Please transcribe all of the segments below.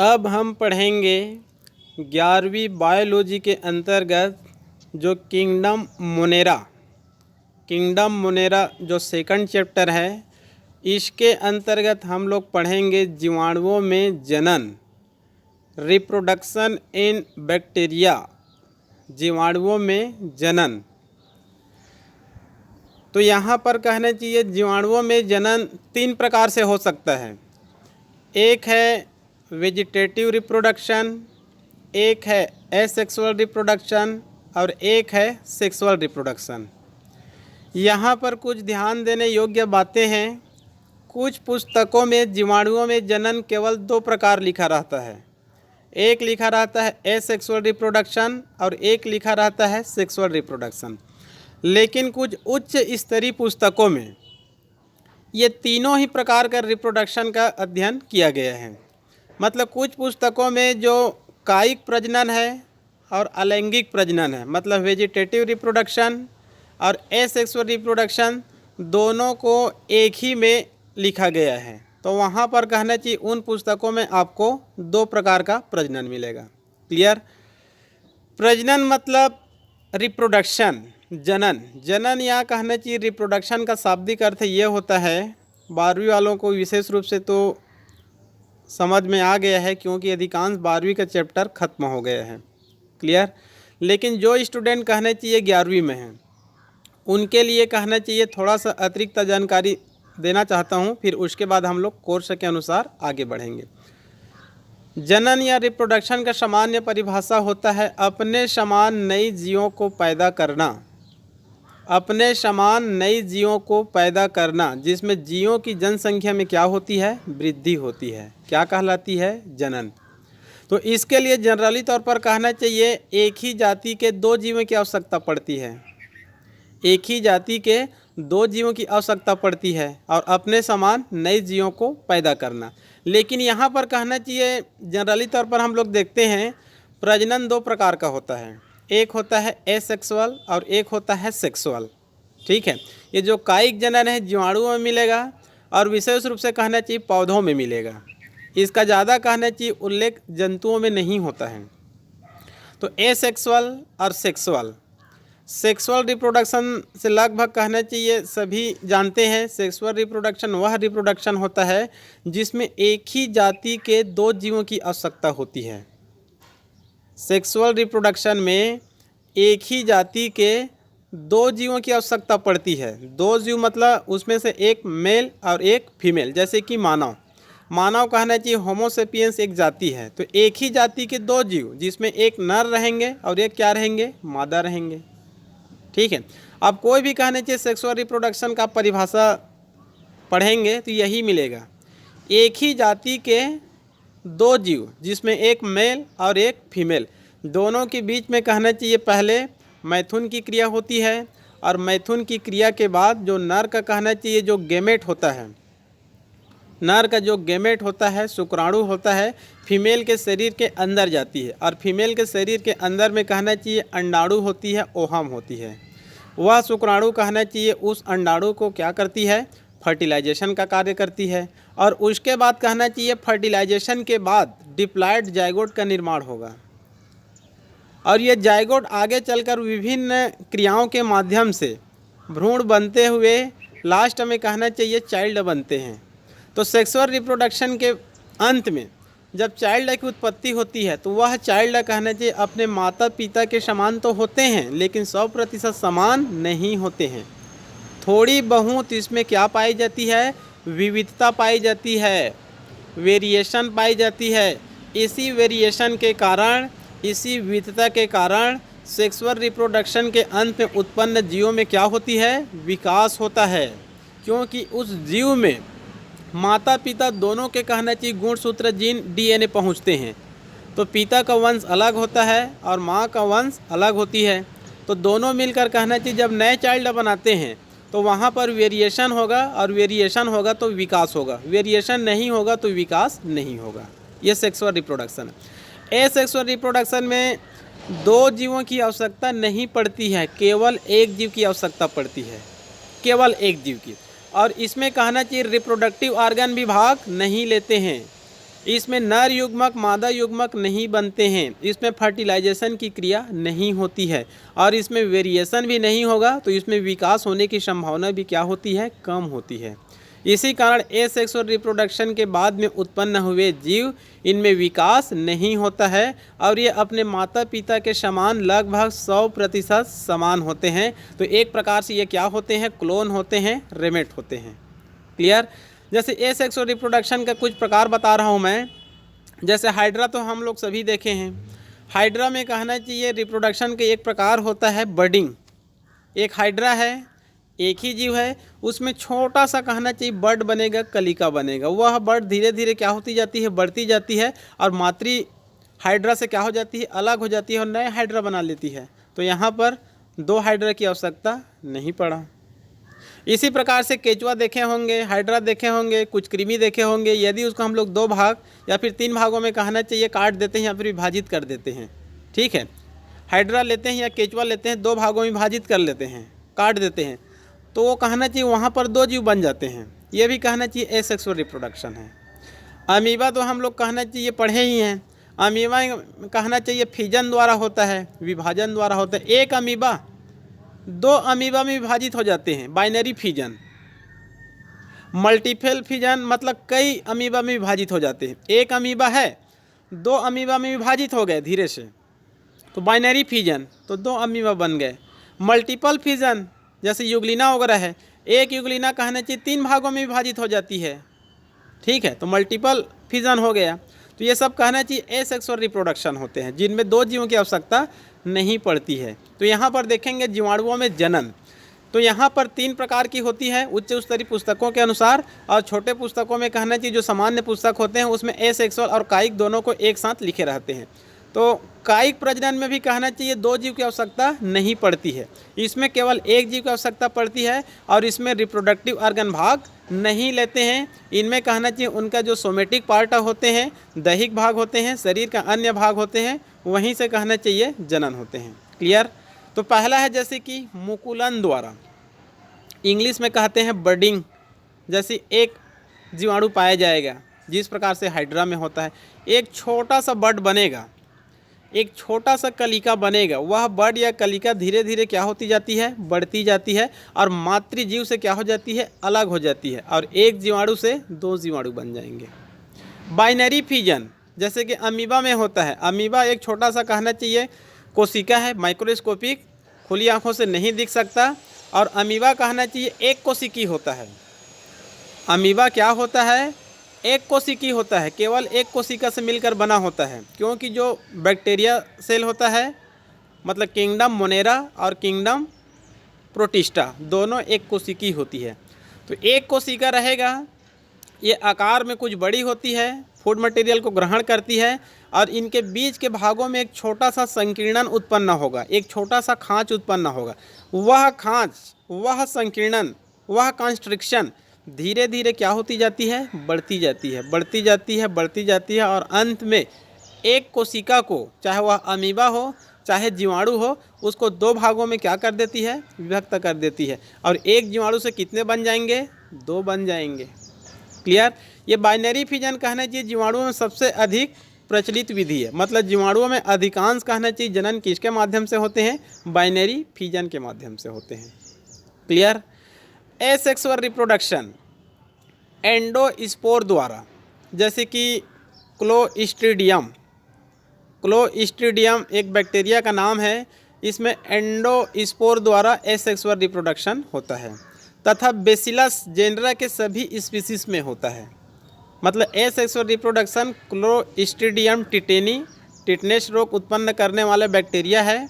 अब हम पढ़ेंगे 11वीं बायोलॉजी के अंतर्गत जो किंगडम मोनेरा जो सेकंड चैप्टर है, इसके अंतर्गत हम लोग पढ़ेंगे जीवाणुओं में जनन, रिप्रोडक्शन इन बैक्टीरिया, जीवाणुओं में जनन। तो यहाँ पर कहना चाहिए जीवाणुओं में जनन 3 प्रकार से हो सकता है। एक है वेजिटेटिव रिप्रोडक्शन, एक है एसेक्सुअल रिप्रोडक्शन और एक है सेक्सुअल रिप्रोडक्शन। यहाँ पर कुछ ध्यान देने योग्य बातें हैं। कुछ पुस्तकों में जीवाणुओं में जनन केवल 2 प्रकार लिखा रहता है। एक लिखा रहता है एसेक्सुअल रिप्रोडक्शन और एक लिखा रहता है सेक्सुअल रिप्रोडक्शन। लेकिन कुछ उच्च स्तरीय पुस्तकों में ये तीनों ही प्रकार का रिप्रोडक्शन का अध्ययन किया गया है। मतलब कुछ पुस्तकों में जो कायिक प्रजनन है और अलैंगिक प्रजनन है, मतलब वेजिटेटिव रिप्रोडक्शन और एसेक्सुअल रिप्रोडक्शन, दोनों को एक ही में लिखा गया है। तो वहाँ पर कहना चाहिए उन पुस्तकों में आपको 2 प्रकार का प्रजनन मिलेगा। क्लियर? प्रजनन मतलब रिप्रोडक्शन, जनन या कहना चाहिए रिप्रोडक्शन का शाब्दिक अर्थ ये होता है, 12वीं वालों को विशेष रूप से तो समझ में आ गया है क्योंकि अधिकांश 12वीं का चैप्टर खत्म हो गया है। क्लियर? लेकिन जो स्टूडेंट कहना चाहिए 11वीं में हैं, उनके लिए कहना चाहिए थोड़ा सा अतिरिक्त जानकारी देना चाहता हूँ, फिर उसके बाद हम लोग कोर्स के अनुसार आगे बढ़ेंगे। जनन या रिप्रोडक्शन का सामान्य परिभाषा होता है अपने समान नई जीवों को पैदा करना, अपने समान नई जीवों को पैदा करना, जिसमें जीवों की जनसंख्या में क्या होती है? वृद्धि होती है। क्या कहलाती है? जनन। तो इसके लिए जनरली तौर पर कहना चाहिए एक ही जाति के 2 जीवों की आवश्यकता पड़ती है, एक ही जाति के 2 जीवों की आवश्यकता पड़ती है और अपने समान नए जीवों को पैदा करना। लेकिन यहाँ पर कहना चाहिए जनरली तौर पर हम लोग देखते हैं प्रजनन 2 प्रकार का होता है। एक होता है एसेक्सुअल और एक होता है सेक्सुअल। ठीक है, ये जो कायिक जनन है जीवाणुओं में मिलेगा और विशेष रूप से कहना चाहिए पौधों में मिलेगा। इसका ज़्यादा कहना चाहिए उल्लेख जंतुओं में नहीं होता है। तो एसेक्सुअल और सेक्सुअल रिप्रोडक्शन से लगभग कहना चाहिए सभी जानते हैं, सेक्सुअल रिप्रोडक्शन वह रिप्रोडक्शन होता है जिसमें एक ही जाति के 2 जीवों की आवश्यकता होती है। सेक्सुअल रिप्रोडक्शन में एक ही जाति के 2 जीवों की आवश्यकता पड़ती है। 2 जीव मतलब उसमें से एक मेल और एक फीमेल। जैसे कि मानव कहना चाहिए होमोसेपियंस एक जाति है, तो एक ही जाति के 2 जीव जिसमें एक नर रहेंगे और एक क्या रहेंगे? मादा रहेंगे। ठीक है, अब कोई भी कहना चाहिए सेक्सुअल रिप्रोडक्शन का परिभाषा पढ़ेंगे तो यही मिलेगा, एक ही जाति के 2 जीव जिसमें एक मेल और एक फीमेल, दोनों के बीच में कहना चाहिए पहले मैथुन की क्रिया होती है और मैथुन की क्रिया के बाद जो नर का कहना चाहिए जो गेमेट होता है, नर का जो गेमेट होता है, शुक्राणु होता है, फीमेल के शरीर के अंदर जाती है और फीमेल के शरीर के अंदर में कहना चाहिए अंडाणु होती है, ओहम होती है। वह शुक्राणु कहना चाहिए उस अंडाणु को क्या करती है? फर्टिलाइजेशन का कार्य करती है और उसके बाद कहना चाहिए फर्टिलाइजेशन के बाद डिप्लॉयड जाइगोट का निर्माण होगा और ये जाइगोट आगे चलकर विभिन्न क्रियाओं के माध्यम से भ्रूण बनते हुए लास्ट में कहना चाहिए चाइल्ड बनते हैं। तो सेक्सुअल रिप्रोडक्शन के अंत में जब चाइल्ड की उत्पत्ति होती है तो वह चाइल्ड कहना चाहिए अपने माता पिता के समान तो होते हैं लेकिन 100% समान नहीं होते हैं। थोड़ी बहुत इसमें क्या पाई जाती है? विविधता पाई जाती है, वेरिएशन पाई जाती है। इसी वेरिएशन के कारण, इसी विविधता के कारण सेक्सुअल रिप्रोडक्शन के अंत में उत्पन्न जीवों में क्या होती है? विकास होता है, क्योंकि उस जीव में माता पिता दोनों के कहना चाहिए गुणसूत्र जीन डीएनए पहुंचते हैं। तो पिता का वंश अलग होता है और माँ का वंश अलग होती है। तो दोनों मिलकर कहना चाहिए जब नए चाइल्ड बनाते हैं तो वहाँ पर वेरिएशन होगा और वेरिएशन होगा तो विकास होगा, वेरिएशन नहीं होगा तो विकास नहीं होगा। ये सेक्सुअल रिप्रोडक्शन है। एसेक्सुअल रिप्रोडक्शन में 2 जीवों की आवश्यकता नहीं पड़ती है, केवल एक जीव की आवश्यकता पड़ती है, केवल एक जीव की। और इसमें कहना चाहिए रिप्रोडक्टिव ऑर्गन भी भाग नहीं लेते हैं। इसमें नर युग्मक मादा युग्मक नहीं बनते हैं, इसमें फर्टिलाइजेशन की क्रिया नहीं होती है और इसमें वेरिएशन भी नहीं होगा, तो इसमें विकास होने की संभावना भी क्या होती है, कम होती है। इसी कारण एसेक्सुअल रिप्रोडक्शन के बाद में उत्पन्न हुए जीव, इनमें विकास नहीं होता है और ये अपने माता पिता के समान लगभग 100% समान होते हैं। तो एक प्रकार से ये क्या होते हैं, क्लोन होते हैं, रेमेट होते हैं। क्लियर। जैसे एसेक्सुअल रिप्रोडक्शन का कुछ प्रकार बता रहा हूँ मैं। जैसे हाइड्रा तो हम लोग सभी देखे हैं। हाइड्रा में कहना चाहिए रिप्रोडक्शन के एक प्रकार होता है बर्डिंग। एक हाइड्रा है, एक ही जीव है, उसमें छोटा सा कहना चाहिए बर्ड बनेगा, कलिका बनेगा। वह बर्ड धीरे धीरे क्या होती जाती है, बढ़ती जाती है और मातृ हाइड्रा से क्या हो जाती है, अलग हो जाती है और नए हाइड्रा बना लेती है। तो यहाँ पर 2 हाइड्रा की आवश्यकता नहीं पड़ा। इसी प्रकार से केचुआ देखे होंगे, हाइड्रा देखे होंगे, कुछ कृमि देखे होंगे। यदि उसको हम लोग 2 भाग या फिर 3 भागों में कहना चाहिए काट देते हैं या फिर विभाजित कर देते हैं, ठीक है। हाइड्रा लेते हैं या केचुआ लेते हैं, 2 भागों में विभाजित कर लेते हैं, काट देते हैं, तो वो कहना चाहिए वहाँ पर 2 जीव बन जाते हैं। ये भी कहना चाहिए एसेक्सुअल रिप्रोडक्शन है। अमीबा तो हम लोग कहना चाहिए पढ़े ही हैं। अमीबा कहना चाहिए फिजन द्वारा होता है, विभाजन द्वारा होता है। एक अमीबा 2 अमीबा में विभाजित हो जाते हैं, बाइनरी फिजन। मल्टीपल फिजन मतलब कई अमीबा में विभाजित हो जाते हैं। एक अमीबा है, 2 अमीबा में विभाजित हो गए धीरे से, तो बाइनरी फिजन, तो 2 अमीबा बन गए। मल्टीपल फिजन जैसे युगलिना वगैरह है, एक युगलिना कहना चाहिए 3 भागों में विभाजित हो जाती है, ठीक है, तो मल्टीपल फिजन हो गया। तो ये सब कहना चाहिए एसेक्सुअल रिप्रोडक्शन होते हैं, जिनमें 2 जीवों की आवश्यकता नहीं पड़ती है। तो यहाँ पर देखेंगे जीवाणुओं में जनन, तो यहाँ पर 3 प्रकार की होती है उच्च स्तरीय पुस्तकों के अनुसार, और छोटे पुस्तकों में कहना चाहिए जो सामान्य पुस्तक होते हैं उसमें एसेक्सुअल और कायिक दोनों को एक साथ लिखे रहते हैं। तो कायिक प्रजनन में भी कहना चाहिए 2 जीव की आवश्यकता नहीं पड़ती है, इसमें केवल 1 जीव की आवश्यकता पड़ती है और इसमें रिप्रोडक्टिव ऑर्गन भाग नहीं लेते हैं। इनमें कहना चाहिए उनका जो सोमेटिक पार्ट होते हैं, दैहिक भाग होते हैं, शरीर का अन्य भाग होते हैं, वहीं से कहना चाहिए जनन होते हैं। क्लियर। तो पहला है जैसे कि मुकुलन द्वारा, इंग्लिश में कहते हैं बर्डिंग। जैसे एक जीवाणु पाया जाएगा जिस प्रकार से हाइड्रा में होता है, एक छोटा सा बर्ड बनेगा, एक छोटा सा कलिका बनेगा। वह बर्ड या कलिका धीरे धीरे क्या होती जाती है, बढ़ती जाती है और मातृ जीव से क्या हो जाती है, अलग हो जाती है और एक जीवाणु से 2 जीवाणु बन जाएंगे। बाइनरी फिजन जैसे कि अमीबा में होता है। अमीबा एक छोटा सा कहना चाहिए कोशिका है, माइक्रोस्कोपिक, खुली आंखों से नहीं दिख सकता, और अमीबा कहना चाहिए एक कोशिकी होता है। अमीबा क्या होता है, एक कोशिकी होता है, केवल एक कोशिका से मिलकर बना होता है। क्योंकि जो बैक्टीरिया सेल होता है, मतलब किंगडम मोनेरा और किंगडम प्रोटिस्टा, दोनों एक कोशिकी होती है। तो एक कोशिका रहेगा, ये आकार में कुछ बड़ी होती है, फूड मटेरियल को ग्रहण करती है और इनके बीच के भागों में एक छोटा सा संकीर्णन उत्पन्न होगा, एक छोटा सा खांच उत्पन्न होगा। वह खांच, वह संकीर्णन, वह कॉन्स्ट्रिक्शन धीरे धीरे क्या होती जाती है, बढ़ती जाती है, बढ़ती जाती है, बढ़ती जाती है और अंत में एक कोशिका को, चाहे वह अमीबा हो चाहे जीवाणु हो, उसको 2 भागों में क्या कर देती है, विभक्त कर देती है। और एक जीवाणु से कितने बन जाएंगे, 2 बन जाएंगे। क्लियर। ये बाइनरी फिजन कहना चाहिए जीवाणुओं में सबसे अधिक प्रचलित विधि है। मतलब जीवाणुओं में अधिकांश कहना चाहिए जनन किसके माध्यम से होते हैं, बाइनरी फिजन के माध्यम से होते हैं। क्लियर। एसेक्सुअल रिप्रोडक्शन एंडोस्पोर द्वारा, जैसे कि क्लोस्ट्रीडियम, क्लोस्ट्रीडियम एक बैक्टीरिया का नाम है, इसमें एंडोस्पोर द्वारा एसेक्सुअल रिप्रोडक्शन होता है। तथा बेसिलस जेनरा के सभी स्पीसीज में होता है। मतलब asexual reproduction Clostridium tetani, tetanus रोग उत्पन्न करने वाला बैक्टीरिया है।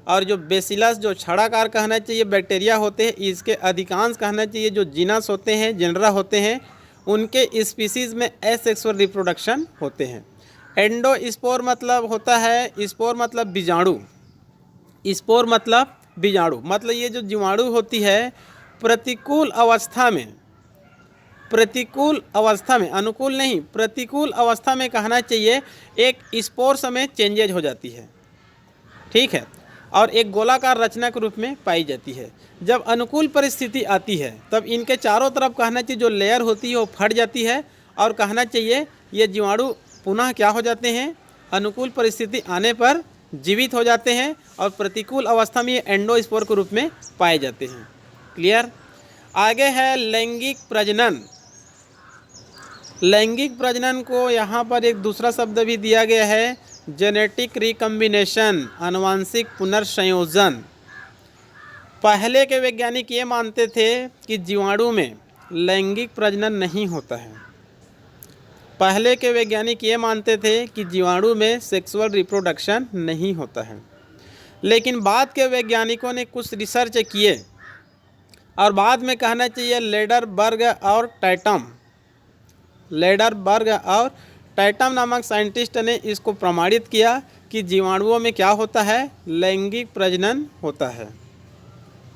और जो बेसिलस, जो छड़ाकार कहना चाहिए बैक्टीरिया होते हैं, इसके अधिकांश कहना चाहिए जो जीनस होते हैं, जेनरा होते हैं, उनके स्पीसीज़ में एसेक्सुअल रिप्रोडक्शन होते हैं। एंडोस्पोर मतलब होता है, स्पोर मतलब बीजाणु, स्पोर मतलब बीजाणु, मतलब ये जो जीवाणु होती है प्रतिकूल अवस्था में, प्रतिकूल अवस्था में, अनुकूल नहीं, प्रतिकूल अवस्था में कहना चाहिए एक स्पोर में चेंजेज हो जाती है, ठीक है, और एक गोलाकार रचना के रूप में पाई जाती है। जब अनुकूल परिस्थिति आती है तब इनके चारों तरफ कहना चाहिए जो लेयर होती है वो फट जाती है और कहना चाहिए ये जीवाणु पुनः क्या हो जाते हैं, अनुकूल परिस्थिति आने पर जीवित हो जाते हैं और प्रतिकूल अवस्था में ये एंडोस्पोर के रूप में पाए जाते हैं। क्लियर। आगे है लैंगिक प्रजनन। लैंगिक प्रजनन को यहाँ पर एक दूसरा शब्द भी दिया गया है, जेनेटिक रिकम्बिनेशन, आनुवांशिक पुनर्संयोजन। पहले के वैज्ञानिक ये मानते थे कि जीवाणु में लैंगिक प्रजनन नहीं होता है। पहले के वैज्ञानिक ये मानते थे कि जीवाणु में सेक्सुअल रिप्रोडक्शन नहीं होता है, लेकिन बाद के वैज्ञानिकों ने कुछ रिसर्च किए और बाद में कहना चाहिए लेडरबर्ग और टैटम नामक साइंटिस्ट ने इसको प्रमाणित किया कि जीवाणुओं में क्या होता है, लैंगिक प्रजनन होता है।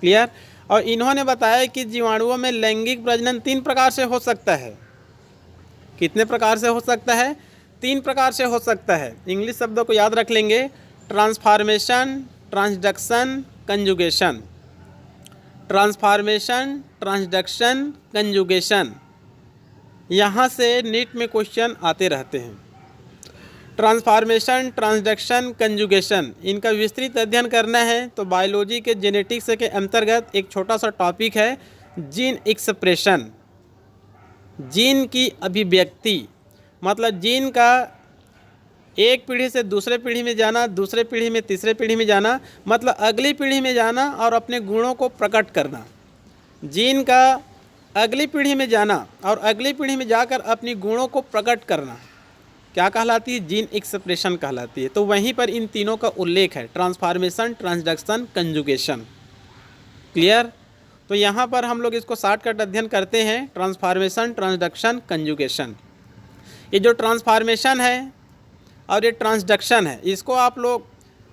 क्लियर। और इन्होंने बताया कि जीवाणुओं में लैंगिक प्रजनन 3 प्रकार से हो सकता है। कितने प्रकार से हो सकता है? 3 प्रकार से हो सकता है। इंग्लिश शब्दों को याद रख लेंगे, transformation, transduction, conjugation. Transformation, transduction, conjugation, यहाँ से नीट में क्वेश्चन आते रहते हैं। ट्रांसफॉर्मेशन, ट्रांसडक्शन, कंजुगेशन, इनका विस्तृत अध्ययन करना है तो बायोलॉजी के जेनेटिक्स के अंतर्गत एक छोटा सा टॉपिक है जीन एक्सप्रेशन, जीन की अभिव्यक्ति। मतलब जीन का एक पीढ़ी से दूसरे पीढ़ी में जाना, दूसरे पीढ़ी में तीसरे पीढ़ी में जाना, मतलब अगली पीढ़ी में जाना और अपने गुणों को प्रकट करना। जीन का अगली पीढ़ी में जाना और अगली पीढ़ी में जाकर अपनी गुणों को प्रकट करना क्या कहलाती है? जीन एक्सप्रेशन कहलाती है। तो वहीं पर इन तीनों का उल्लेख है, ट्रांसफॉर्मेशन, ट्रांसडक्शन, कंजुगेशन। क्लियर। तो यहाँ पर हम लोग इसको शॉर्टकट अध्ययन करते हैं, ट्रांसफॉर्मेशन, ट्रांसडक्शन, कंजुगेशन। ये जो ट्रांसफॉर्मेशन है और ये ट्रांसडक्शन है, इसको आप लोग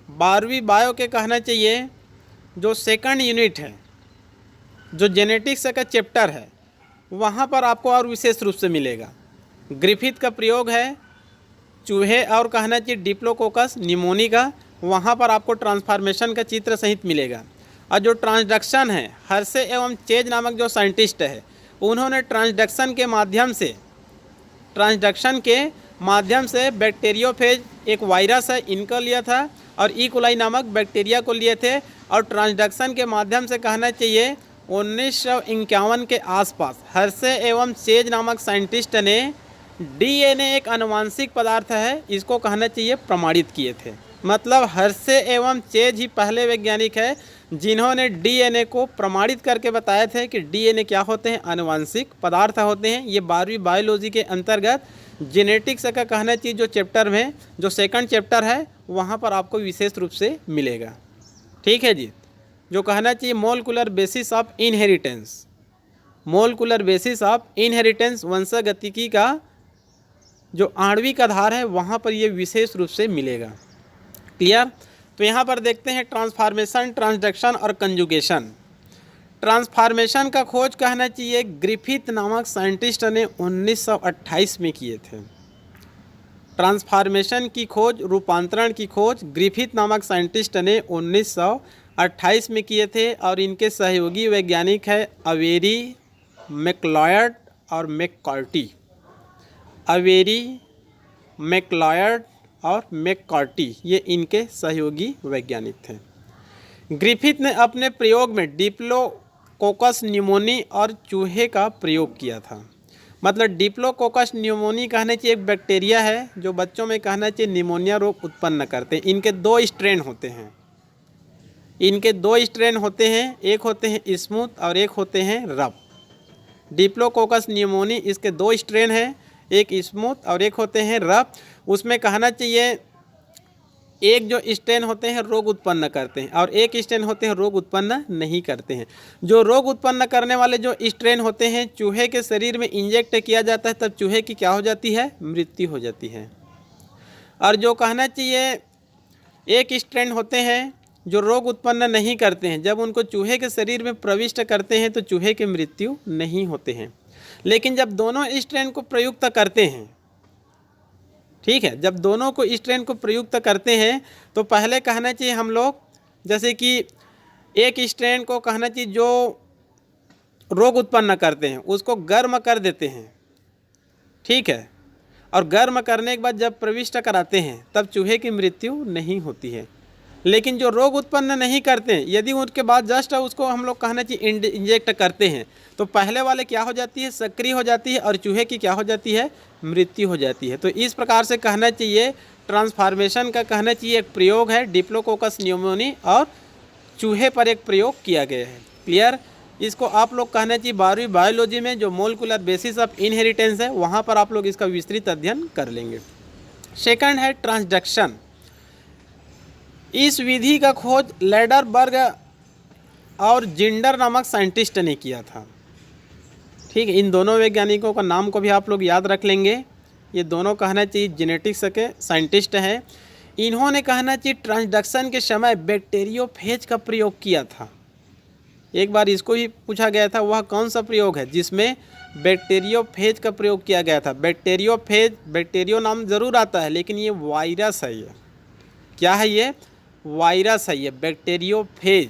12वीं बायो के कहना चाहिए जो सेकंड यूनिट है, जो जेनेटिक्स का चैप्टर है, वहाँ पर आपको और विशेष रूप से मिलेगा। ग्रिफिथ का प्रयोग है चूहे और कहना चाहिए डिप्लोकोकस निमोनी का, वहाँ पर आपको ट्रांसफॉर्मेशन का चित्र सहित मिलेगा। और जो ट्रांसडक्शन है, हर्से एवं चेज नामक जो साइंटिस्ट है, उन्होंने ट्रांसडक्शन के माध्यम से बैक्टीरियोफेज एक वायरस है इनका लिया था और ई कोलाई नामक बैक्टीरिया को लिए थे। और ट्रांसडक्शन के माध्यम से कहना चाहिए 1951 के आसपास हर्से एवं चेज नामक साइंटिस्ट ने डीएनए एक आनुवांशिक पदार्थ है, इसको कहना चाहिए प्रमाणित किए थे। मतलब हर्से एवं चेज ही पहले वैज्ञानिक है जिन्होंने डीएनए को प्रमाणित करके बताए थे कि डीएनए क्या होते हैं, आनुवांशिक पदार्थ होते हैं। ये 12वीं बायोलॉजी के अंतर्गत जेनेटिक्स का कहना चाहिए जो चैप्टर में, जो सेकंड चैप्टर है, वहाँ पर आपको विशेष रूप से मिलेगा। ठीक है जी। जो कहना चाहिए molecular basis of inheritance, molecular basis of inheritance, वंशगतिकी का जो आणविक आधार है, वहाँ पर ये विशेष रूप से मिलेगा। क्लियर। तो यहाँ पर देखते हैं ट्रांसफॉर्मेशन, ट्रांसडक्शन और कंजुगेशन। ट्रांसफॉर्मेशन का खोज कहना चाहिए ग्रिफिथ नामक साइंटिस्ट ने 1928 में किए थे। ट्रांसफॉर्मेशन की खोज, रूपांतरण की खोज ग्रिफिथ नामक साइंटिस्ट ने 1928 में किए थे और इनके सहयोगी वैज्ञानिक है अवेरी, मैक्लॉयड और मैककार्टी। अवेरी, मैक्लॉयड और मैककार्टी, ये इनके सहयोगी वैज्ञानिक थे। ग्रिफिथ ने अपने प्रयोग में डिप्लोकोकस न्यूमोनी और चूहे का प्रयोग किया था। मतलब डिप्लोकोकस न्यूमोनी कहने चाहिए एक बैक्टीरिया है जो बच्चों में कहना चाहिए निमोनिया रोग उत्पन्न करते हैं। इनके 2 स्ट्रेन होते हैं, एक होते हैं स्मूथ और एक होते हैं रफ। डिप्लोकोकस न्यूमोनी इसके 2 स्ट्रेन हैं, एक स्मूथ और एक होते हैं रफ। उसमें कहना चाहिए एक जो स्ट्रेन होते हैं रोग उत्पन्न करते हैं और एक स्ट्रेन होते हैं रोग उत्पन्न नहीं करते हैं। जो रोग उत्पन्न करने वाले जो स्ट्रेन होते हैं, चूहे के शरीर में इंजेक्ट किया जाता है तब चूहे की क्या हो जाती है, मृत्यु हो जाती है। और जो कहना चाहिए एक स्ट्रेन होते हैं जो रोग उत्पन्न नहीं करते हैं, जब उनको चूहे के शरीर में प्रविष्ट करते हैं तो चूहे की मृत्यु नहीं होते हैं। लेकिन जब दोनों स्ट्रेन को प्रयुक्त करते हैं, ठीक है, जब दोनों को स्ट्रेन को प्रयुक्त करते हैं तो पहले कहना चाहिए हम लोग, जैसे कि एक स्ट्रेन को कहना चाहिए जो रोग उत्पन्न करते हैं उसको गर्म कर देते हैं, ठीक है, और गर्म करने के बाद जब प्रविष्ट कराते हैं तब चूहे की मृत्यु नहीं होती है। लेकिन जो रोग उत्पन्न नहीं करते हैं, यदि उनके बाद जस्ट उसको हम लोग कहना चाहिए इंजेक्ट करते हैं, तो पहले वाले क्या हो जाती है, सक्रिय हो जाती है और चूहे की क्या हो जाती है, मृत्यु हो जाती है। तो इस प्रकार से कहना चाहिए ट्रांसफॉर्मेशन का कहना चाहिए एक प्रयोग है डिप्लोकोकस न्यूमोनी और चूहे पर एक प्रयोग किया गया है। क्लियर। इसको आप लोग कहना चाहिए 12वीं बायोलॉजी में जो मोलिकुलर बेसिस ऑफ इनहेरिटेंस है वहाँ पर आप लोग इसका विस्तृत अध्ययन कर लेंगे। सेकंड है ट्रांसडक्शन। इस विधि का खोज लैडरबर्ग और जिंडर नामक साइंटिस्ट ने किया था। ठीक है, इन दोनों वैज्ञानिकों का नाम को भी आप लोग याद रख लेंगे। ये दोनों कहना चाहिए जेनेटिक्स के साइंटिस्ट हैं। इन्होंने कहना चाहिए ट्रांसडक्शन के समय बैक्टीरियोफेज का प्रयोग किया था। एक बार इसको ही पूछा गया था, वह कौन सा प्रयोग है जिसमें बैक्टीरियोफेज का प्रयोग किया गया था। बैक्टीरियोफेज, बैक्टीरियो नाम जरूर आता है लेकिन ये वायरस है। ये क्या है, ये वायरस है। ये बैक्टीरियोफेज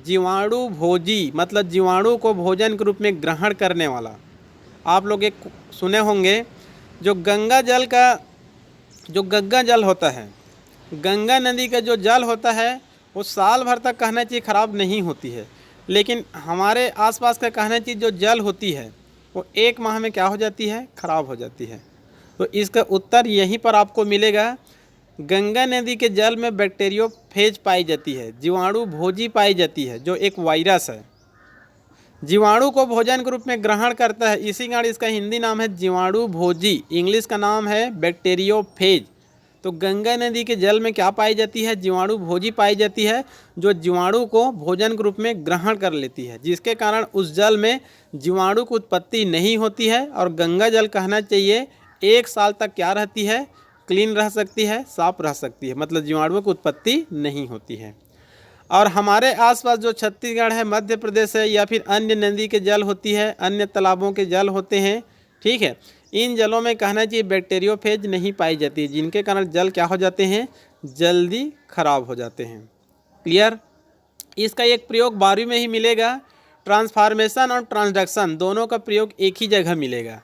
जीवाणु भोजी, मतलब जीवाणु को भोजन के रूप में ग्रहण करने वाला। आप लोग एक सुने होंगे जो गंगा जल होता है, गंगा नदी का जो जल होता है वो साल भर तक कहना चाहिए खराब नहीं होती है, लेकिन हमारे आसपास का कहना चाहिए जो जल होती है वो 1 माह में क्या हो जाती है, खराब हो जाती है। तो इसका उत्तर यहीं पर आपको मिलेगा। गंगा नदी के जल में बैक्टीरियोफेज पाई जाती है, जीवाणु भोजी पाई जाती है, जो एक वायरस है, जीवाणु को भोजन के रूप में ग्रहण करता है। इसी कारण इसका हिंदी नाम है जीवाणु भोजी, इंग्लिश का नाम है बैक्टीरियोफेज। तो गंगा नदी के जल में क्या पाई जाती है, जीवाणु भोजी पाई जाती है, जो जीवाणु को भोजन के रूप में ग्रहण कर लेती है, जिसके कारण उस जल में जीवाणु की उत्पत्ति नहीं होती है। और गंगा जल कहना चाहिए 1 साल तक क्या रहती है, क्लीन रह सकती है, साफ रह सकती है, मतलब जीवाणुओं की उत्पत्ति नहीं होती है। और हमारे आसपास जो छत्तीसगढ़ है, मध्य प्रदेश है, या फिर अन्य नदी के जल होती है, अन्य तालाबों के जल होते हैं, ठीक है, इन जलों में कहना चाहिए बैक्टीरियोफेज नहीं पाई जाती है, जिनके कारण जल क्या हो जाते हैं, जल्दी खराब हो जाते हैं। क्लियर। इसका एक प्रयोग 12वीं में ही मिलेगा। ट्रांसफॉर्मेशन और ट्रांसडक्शन दोनों का प्रयोग एक ही जगह मिलेगा।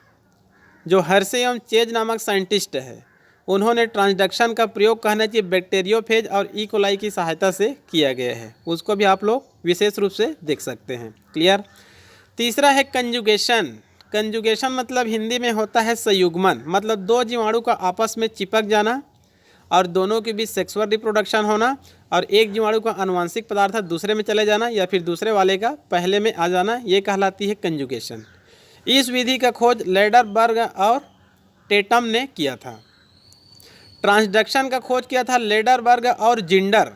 जो हर्शे एवं चेज नामक साइंटिस्ट है उन्होंने ट्रांसडक्शन का प्रयोग कहना चाहिए बैक्टीरियोफेज और ई कोलाई की सहायता से किया गया है, उसको भी आप लोग विशेष रूप से देख सकते हैं। क्लियर। तीसरा है कंजुगेशन। कंजुगेशन मतलब हिंदी में होता है संयुग्मन, मतलब 2 जीवाणु का आपस में चिपक जाना और दोनों के बीच सेक्सुअल रिप्रोडक्शन होना, और एक जीवाणु का आनुवंशिक पदार्थ दूसरे में चले जाना या फिर दूसरे वाले का पहले में आ जाना, ये कहलाती है कंजुगेशन। इस विधि का खोज लैडरबर्ग और टेटम ने किया था। ट्रांसडक्शन का खोज किया था लैडरबर्ग और जिंडर,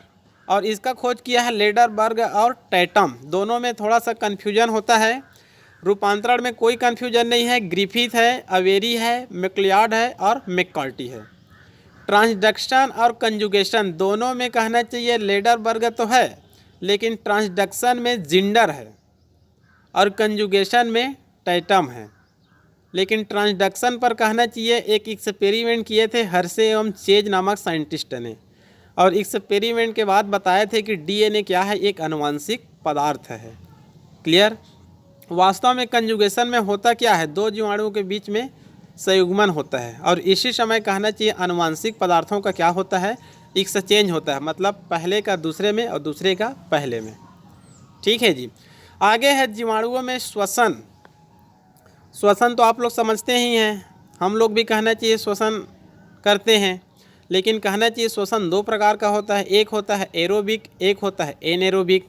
और इसका खोज किया है लैडरबर्ग और टेटम। दोनों में थोड़ा सा कन्फ्यूजन होता है, रूपांतरण में कोई कन्फ्यूजन नहीं है। ग्रिफिथ है, अवेरी है, मैक्लियार्ड है और मैककार्टी है। ट्रांसडक्शन और कंजुगेशन दोनों में कहना चाहिए लैडरबर्ग तो है, लेकिन ट्रांसडक्शन में जिंडर है और कंजुगेशन में टेटम है। लेकिन ट्रांसडक्शन पर कहना चाहिए एक एक्सपेरिमेंट किए थे हर्शे एवं चेज नामक साइंटिस्ट ने, और एक्सपेरिमेंट के बाद बताए थे कि डीएनए क्या है, एक आनुवंशिक पदार्थ है। क्लियर। वास्तव में कंजुगेशन में होता क्या है, 2 जीवाणुओं के बीच में संयुग्मन होता है, और इसी समय कहना चाहिए आनुवंशिक पदार्थों का क्या होता है, एक्सचेंज होता है, मतलब पहले का दूसरे में और दूसरे का पहले में। ठीक है जी। आगे है जीवाणुओं में श्वसन। श्वसन तो आप लोग समझते ही हैं, हम लोग भी कहना चाहिए श्वसन करते हैं, लेकिन कहना चाहिए श्वसन 2 प्रकार का होता है। एक होता है एरोबिक, एक होता है एनेरोबिक।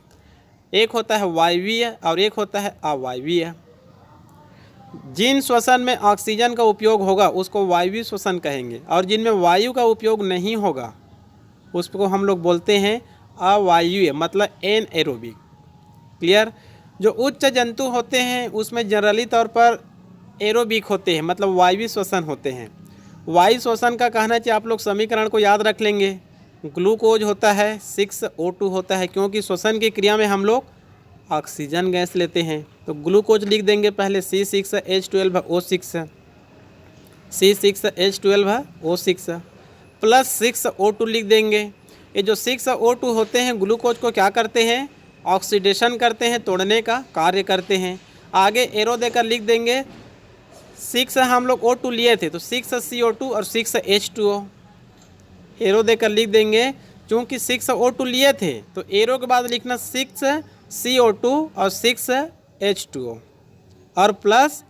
एक होता है वायवीय और एक होता है अवायवीय। जिन श्वसन में ऑक्सीजन का उपयोग होगा उसको वायवीय श्वसन कहेंगे, और जिनमें वायु का उपयोग नहीं होगा उसको हम लोग बोलते हैं अवायवीय, मतलब एनएरोबिक। क्लियर। जो उच्च जंतु होते हैं उसमें जनरली तौर पर एरोबिक होते हैं, मतलब वायवीय श्वसन होते हैं। वायु श्वसन का कहना चाहिए आप लोग समीकरण को याद रख लेंगे। ग्लूकोज होता है, 6O2 होता है, क्योंकि श्वसन की क्रिया में हम लोग ऑक्सीजन गैस लेते हैं, तो ग्लूकोज लिख देंगे पहले C6H12O6, C6H12O6 प्लस 6O2 लिख देंगे। ये जो 6O2 होते हैं ग्लूकोज को क्या करते हैं, ऑक्सीडेशन करते हैं, तोड़ने का कार्य करते हैं। आगे एरो देकर लिख देंगे 6 हम लोग O2 लिए थे, तो 6 CO2 और 6 H2O, एरो देकर लिख देंगे। चूँकि 6 O2 लिए थे तो एरो के बाद लिखना 6 CO2 और 6 H2O और प्लस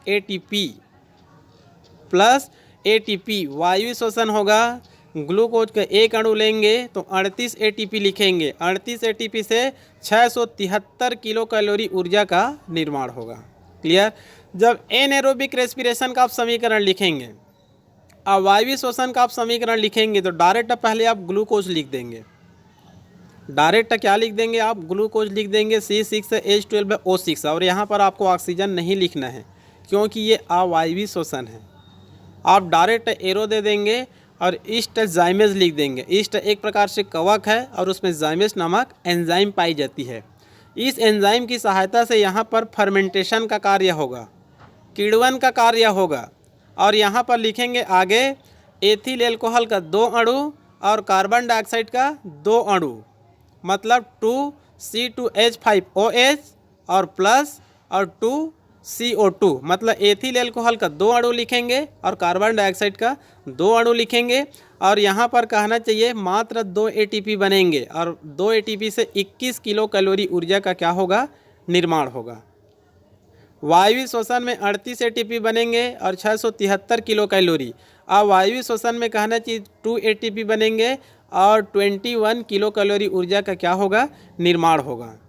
ATP वायु श्वसन होगा। ग्लूकोज का एक अणु लेंगे तो 38 ATP लिखेंगे। 38 ATP से 673 किलो कैलोरी ऊर्जा का निर्माण होगा। क्लियर। जब एनाएरोबिक रेस्पिरेशन का आप समीकरण लिखेंगे, अवायवीय श्वसन का आप समीकरण लिखेंगे तो डायरेक्ट पहले आप ग्लूकोज लिख देंगे। डायरेक्ट क्या लिख देंगे आप? ग्लूकोज लिख देंगे C6H12O6 और यहाँ पर आपको ऑक्सीजन नहीं लिखना है क्योंकि ये अवायवीय श्वसन है। आप डायरेक्ट एरो दे देंगे और ईस्ट जाइमेज लिख देंगे। ईस्ट एक प्रकार से कवक है और उसमें जाइमेज नामक एंजाइम पाई जाती है। इस एंजाइम की सहायता से यहाँ पर फर्मेंटेशन का कार्य होगा, किण्वन का कार्य होगा। और यहाँ पर लिखेंगे आगे एथिल एल्कोहल का 2 अणु और कार्बन डाइऑक्साइड का 2 अणु, मतलब 2C2H5OH और प्लस और 2CO2, मतलब एथिल एल्कोहल का 2 अणु लिखेंगे और कार्बन डाइऑक्साइड का 2 अणु लिखेंगे। और यहाँ पर कहना चाहिए मात्र 2 ATP बनेंगे और 2 ATP से 21 किलो कैलोरी ऊर्जा का क्या होगा? निर्माण होगा। वायवीय श्वसन में 38 ATP बनेंगे और 673 किलो कैलोरी। अवायवीय श्वसन में कहना चाहिए 2 ATP बनेंगे और 21 किलो कैलोरी ऊर्जा का क्या होगा? निर्माण होगा।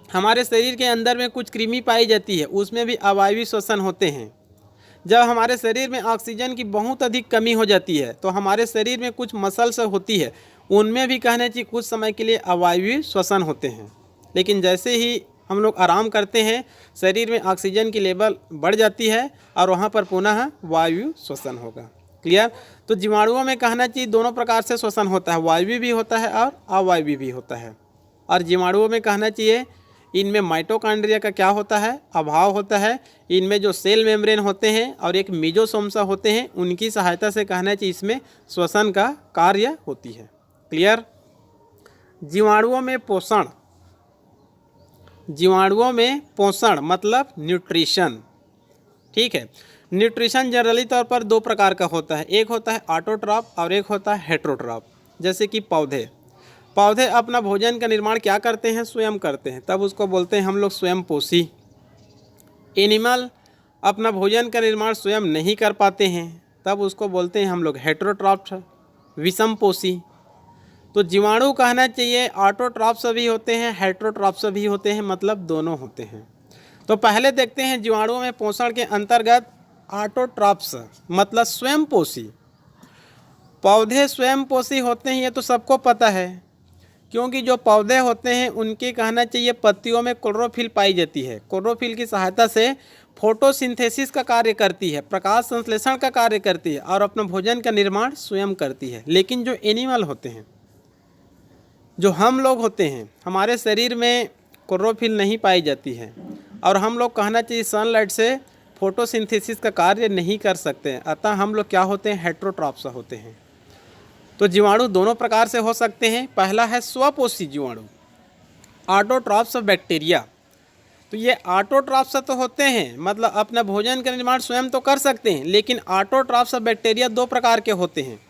हमारे शरीर के अंदर में कुछ कृमि पाई जाती है, उसमें भी अवायवीय श्वसन होते हैं। जब हमारे शरीर में ऑक्सीजन की बहुत अधिक कमी हो जाती है तो हमारे शरीर में कुछ मसल्स होती है, उनमें भी कहना चाहिए कुछ समय के लिए अवायवीय श्वसन होते हैं। लेकिन जैसे ही हम लोग आराम करते हैं शरीर में ऑक्सीजन की लेवल बढ़ जाती है और वहाँ पर पुनः वायु श्वसन होगा। क्लियर। तो जीवाणुओं में कहना चाहिए दोनों प्रकार से श्वसन होता है, वायवीय भी होता है और अवायवीय भी होता है। और जीवाणुओं में कहना चाहिए इनमें माइटोकॉन्ड्रिया का क्या होता है? अभाव होता है। इनमें जो सेल मेम्ब्रेन होते हैं और एक मीजोसोम होते हैं, उनकी सहायता से कहना चाहिए इसमें श्वसन का कार्य होती है। क्लियर। जीवाणुओं में पोषण, जीवाणुओं में पोषण मतलब न्यूट्रिशन। ठीक है। न्यूट्रिशन जनरली तौर पर 2 प्रकार का होता है, एक होता है ऑटोट्रॉफ और एक होता है हेट्रोट्रॉफ। जैसे कि पौधे अपना भोजन का निर्माण क्या करते हैं? स्वयं करते हैं, तब उसको बोलते हैं हम लोग स्वयं पोषी। एनिमल अपना भोजन का निर्माण स्वयं नहीं कर पाते हैं, तब उसको बोलते हैं हम लोग हेट्रोट्रॉफ, विषम पोषी। तो जीवाणु कहना चाहिए ऑटोट्रॉफ्स भी होते हैं, हेट्रोट्रॉफ्स भी होते हैं, मतलब दोनों होते हैं। तो पहले देखते हैं जीवाणुओं में पोषण के अंतर्गत ऑटोट्रॉफ्स मतलब स्वयं पोषी। पौधे स्वयं पोषी होते हैं, ये तो सबको पता है, क्योंकि जो पौधे होते हैं उनके कहना चाहिए पत्तियों में क्लोरोफिल पाई जाती है। क्लोरोफिल की सहायता से फोटोसिंथेसिस का कार्य करती है, प्रकाश संश्लेषण का कार्य करती है और अपना भोजन का निर्माण स्वयं करती है। लेकिन जो एनिमल होते हैं, जो हम लोग होते हैं, हमारे शरीर में क्लोरोफिल नहीं पाई जाती है और हम लोग कहना चाहिए सनलाइट से फोटोसिंथेसिस का कार्य नहीं कर सकते हैं। अतः हम लोग क्या होते हैं? हेट्रोट्रॉफ्स होते हैं। तो जीवाणु दोनों प्रकार से हो सकते हैं। पहला है स्वपोषी जीवाणु, ऑटोट्रॉफ्स बैक्टीरिया। तो ये ऑटोट्रॉफ्स तो होते हैं, मतलब अपना भोजन का निर्माण स्वयं तो कर सकते हैं, लेकिन ऑटोट्रॉफ्स बैक्टीरिया 2 प्रकार के होते हैं।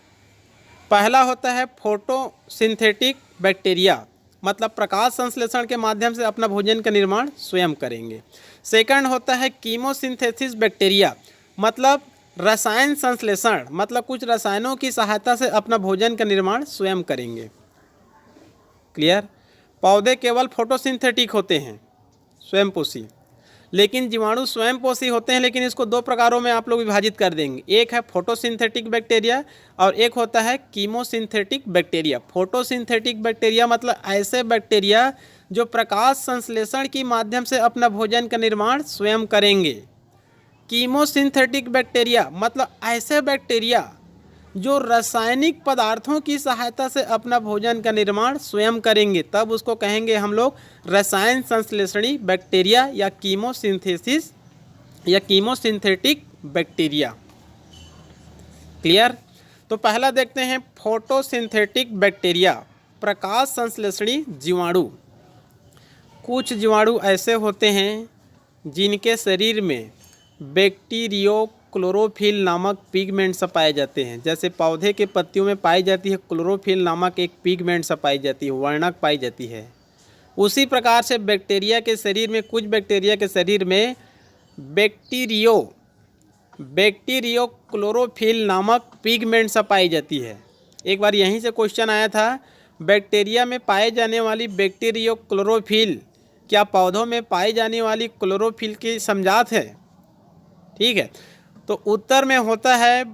पहला होता है फोटोसिंथेटिक बैक्टीरिया, मतलब प्रकाश संश्लेषण के माध्यम से अपना भोजन का निर्माण स्वयं करेंगे। सेकंड होता है कीमोसिंथेसिस बैक्टीरिया, मतलब रसायन संश्लेषण, मतलब कुछ रसायनों की सहायता से अपना भोजन का निर्माण स्वयं करेंगे। क्लियर। पौधे केवल फोटोसिंथेटिक होते हैं, स्वयंपोषी, लेकिन जीवाणु स्वयंपोषी होते हैं, लेकिन इसको 2 प्रकारों में आप लोग विभाजित कर देंगे। एक है फोटोसिंथेटिक बैक्टीरिया और एक होता है कीमोसिंथेटिक बैक्टीरिया। फोटोसिंथेटिक बैक्टीरिया मतलब ऐसे बैक्टीरिया जो प्रकाश संश्लेषण के माध्यम से अपना भोजन का निर्माण स्वयं करेंगे। कीमोसिंथेटिक बैक्टीरिया मतलब ऐसे बैक्टीरिया जो रासायनिक पदार्थों की सहायता से अपना भोजन का निर्माण स्वयं करेंगे, तब उसको कहेंगे हम लोग रसायन संश्लेषणी बैक्टीरिया या कीमोसिंथेसिस या कीमोसिंथेटिक बैक्टीरिया। क्लियर। तो पहला देखते हैं फोटोसिंथेटिक बैक्टीरिया, प्रकाश संश्लेषणी जीवाणु। कुछ जीवाणु ऐसे होते हैं जिनके शरीर में क्लोरोफिल नामक पिगमेंट सब पाए जाते हैं। जैसे पौधे के पत्तियों में पाई जाती है क्लोरोफिल नामक एक पिगमेंट सब पाई जाती है, वर्णक पाई जाती है। उसी प्रकार से बैक्टीरिया के शरीर में, कुछ बैक्टीरिया के शरीर में बैक्टीरियो क्लोरोफिल नामक पिगमेंट सब पाई जाती है। एक बार यहीं से क्वेश्चन आया था, बैक्टीरिया में पाए जाने वाली बैक्टीरियो क्लोरोफिल क्या पौधों में पाई जाने वाली क्लोरोफिल की समझात है? ठीक है, तो उत्तर में होता है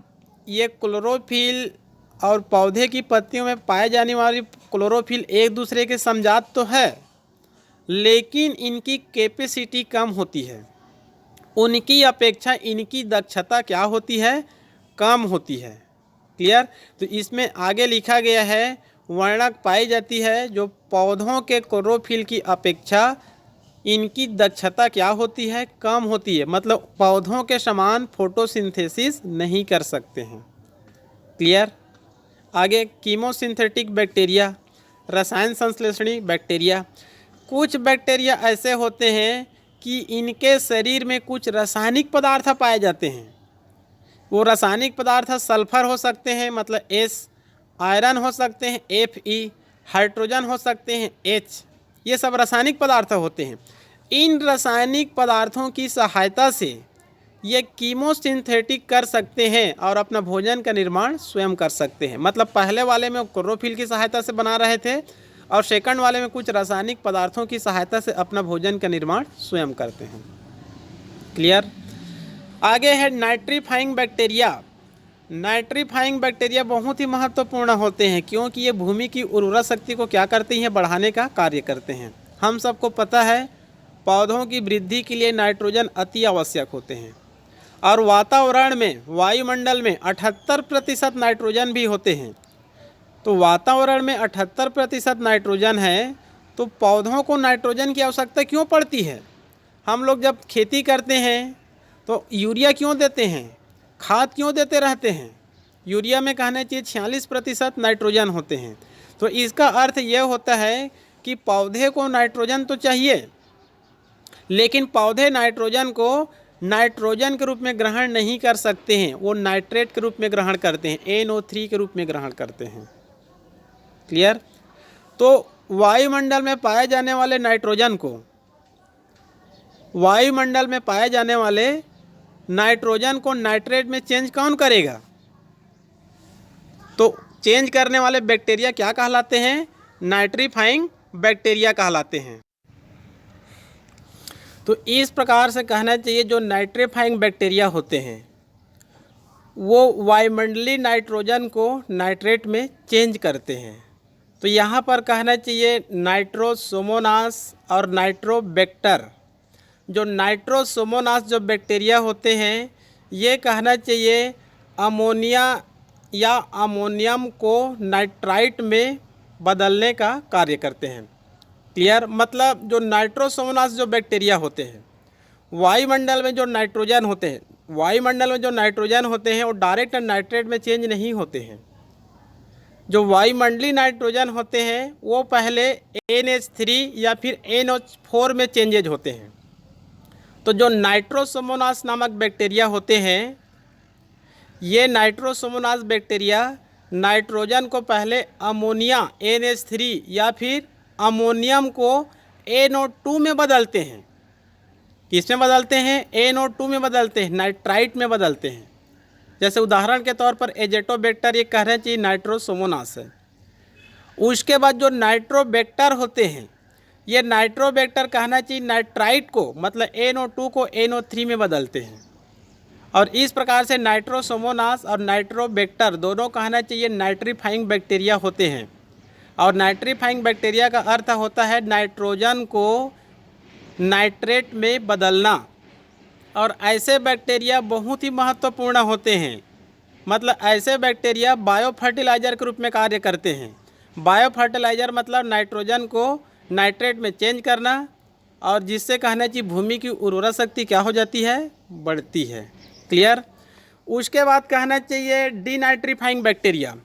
ये क्लोरोफिल और पौधे की पत्तियों में पाए जाने वाली क्लोरोफिल एक दूसरे के समझात तो है, लेकिन इनकी कैपेसिटी कम होती है। उनकी अपेक्षा इनकी दक्षता क्या होती है? कम होती है। क्लियर? तो इसमें आगे लिखा गया है वर्णक पाई जाती है जो पौधों के क्लोरोफिल की अपेक्षा इनकी दक्षता क्या होती है? कम होती है। मतलब पौधों के समान फोटोसिंथेसिस नहीं कर सकते हैं। क्लियर? आगे कीमोसिंथेटिक बैक्टीरिया, रसायन संश्लेषणी बैक्टीरिया। कुछ बैक्टीरिया ऐसे होते हैं कि इनके शरीर में कुछ रासायनिक पदार्थ पाए जाते हैं। वो रासायनिक पदार्थ सल्फर हो सकते हैं, मतलब एस, आयरन हो सकते हैं Fe, हाइड्रोजन हो सकते हैं H, ये सब रासायनिक पदार्थ होते हैं। इन रासायनिक पदार्थों की सहायता से ये कीमोसिंथेटिक कर सकते हैं और अपना भोजन का निर्माण स्वयं कर सकते हैं। मतलब पहले वाले में क्लोरोफिल की सहायता से बना रहे थे और सेकंड वाले में कुछ रासायनिक पदार्थों की सहायता से अपना भोजन का निर्माण स्वयं करते हैं। क्लियर? आगे है नाइट्रीफाइंग बैक्टीरिया। नाइट्रीफाइंग बैक्टीरिया बहुत ही महत्वपूर्ण होते हैं क्योंकि ये भूमि की उर्वरा शक्ति को क्या करते हैं? बढ़ाने का कार्य करते हैं। हम सबको पता है पौधों की वृद्धि के लिए नाइट्रोजन अति आवश्यक होते हैं और वातावरण में, वायुमंडल में 78% नाइट्रोजन भी होते हैं। तो वातावरण में 78% नाइट्रोजन है, तो पौधों को नाइट्रोजन की आवश्यकता क्यों पड़ती है? हम लोग जब खेती करते हैं तो यूरिया क्यों देते हैं? खाद क्यों देते रहते हैं? यूरिया में कहना चाहिए 46% नाइट्रोजन होते हैं। तो इसका अर्थ यह होता है कि पौधे को नाइट्रोजन तो चाहिए, लेकिन पौधे नाइट्रोजन को नाइट्रोजन के रूप में ग्रहण नहीं कर सकते हैं, वो नाइट्रेट के रूप में ग्रहण करते हैं, NO3 के रूप में ग्रहण करते हैं। क्लियर? तो वायुमंडल में पाए जाने वाले नाइट्रोजन को, वायुमंडल में पाए जाने वाले नाइट्रोजन को नाइट्रेट में चेंज कौन करेगा? तो चेंज करने वाले बैक्टीरिया क्या कहलाते हैं? नाइट्रीफाइंग बैक्टीरिया कहलाते हैं। तो इस प्रकार से कहना चाहिए जो नाइट्रीफाइंग बैक्टीरिया होते हैं वो वायुमंडलीय नाइट्रोजन को नाइट्रेट में चेंज करते हैं। तो यहाँ पर कहना चाहिए नाइट्रोसोमोनास और नाइट्रोबैक्टर। जो नाइट्रोसोमोनास जो बैक्टीरिया होते हैं ये कहना चाहिए अमोनिया या अमोनियम को नाइट्राइट में बदलने का कार्य करते हैं। क्लियर? मतलब जो नाइट्रोसोमोनास जो बैक्टीरिया होते हैं, वायुमंडल में जो नाइट्रोजन होते हैं, वायुमंडल में जो नाइट्रोजन होते हैं वो डायरेक्ट नाइट्रेट में चेंज नहीं होते हैं। जो वायुमंडलीय नाइट्रोजन होते हैं वो पहले NH3 या फिर NO4 में चेंजेज होते हैं। तो जो नाइट्रोसोमोनास नामक बैक्टीरिया होते हैं, ये नाइट्रोसोमोनास बैक्टीरिया नाइट्रोजन को पहले अमोनिया NH3 या फिर अमोनियम को NO2 में बदलते हैं। किस में बदलते हैं? NO2 में बदलते हैं, नाइट्राइट में बदलते हैं। जैसे उदाहरण के तौर पर एजेटोबैक्टर ये कह रहे हैं कि नाइट्रोसोमोनास है। उसके बाद जो नाइट्रोबैक्टर होते हैं, ये नाइट्रोबैक्टर कहना चाहिए नाइट्राइट को, मतलब NO2 को NO3 में बदलते हैं। और इस प्रकार से नाइट्रोसोमोनास और नाइट्रोबैक्टर दोनों कहना चाहिए नाइट्रीफाइंग बैक्टीरिया होते हैं। और नाइट्रीफाइंग बैक्टीरिया का अर्थ होता है नाइट्रोजन को नाइट्रेट में बदलना। और ऐसे बैक्टीरिया बहुत ही महत्वपूर्ण होते हैं। मतलब ऐसे बैक्टीरिया बायो फर्टिलाइज़र के रूप में कार्य करते हैं। बायो फर्टिलाइज़र मतलब नाइट्रोजन को नाइट्रेट में चेंज करना, और जिससे कहना चाहिए भूमि की उर्वरा शक्ति क्या हो जाती है? बढ़ती है। क्लियर? उसके बाद कहना चाहिए डीनाइट्रीफाइंग बैक्टीरिया।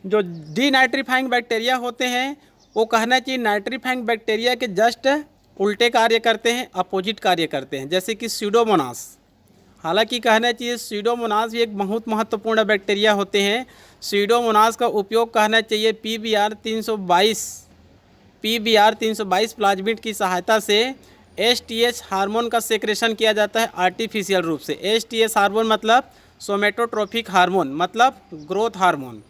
जो डीनाइट्रीफाइंग बैक्टीरिया होते हैं वो कहना चाहिए नाइट्रीफाइंग बैक्टीरिया के जस्ट उल्टे कार्य करते हैं, अपोजिट कार्य करते हैं। जैसे कि स्यूडोमोनास हालांकि कहना चाहिए स्यूडोमोनास भी एक बहुत महत्वपूर्ण बैक्टीरिया होते हैं। स्यूडोमोनास का उपयोग कहना चाहिए पीबीआर 322 प्लाज्मिड की सहायता से एसटीएच हार्मोन का सेक्रेशन किया जाता है आर्टिफिशियल रूप से। एसटीएच हार्मोन मतलब सोमेटोट्रोपिक हार्मोन, मतलब growth hormone.